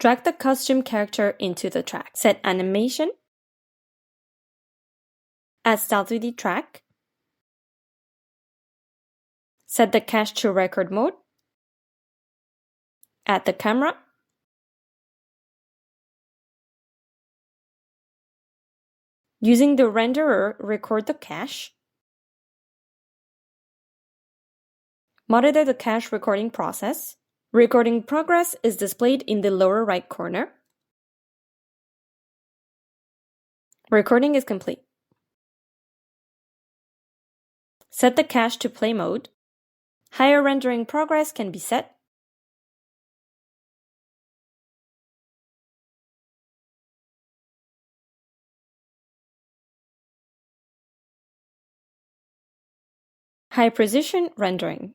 Drag the costume character into the track. Set animation. Add Style3D track. Set the cache to record mode. Add the camera. Using the renderer, record the cache. Monitor the cache recording process. Recording progress is displayed in the lower right corner. Recording is complete. Set the cache to play mode. Higher rendering progress can be set. High precision rendering.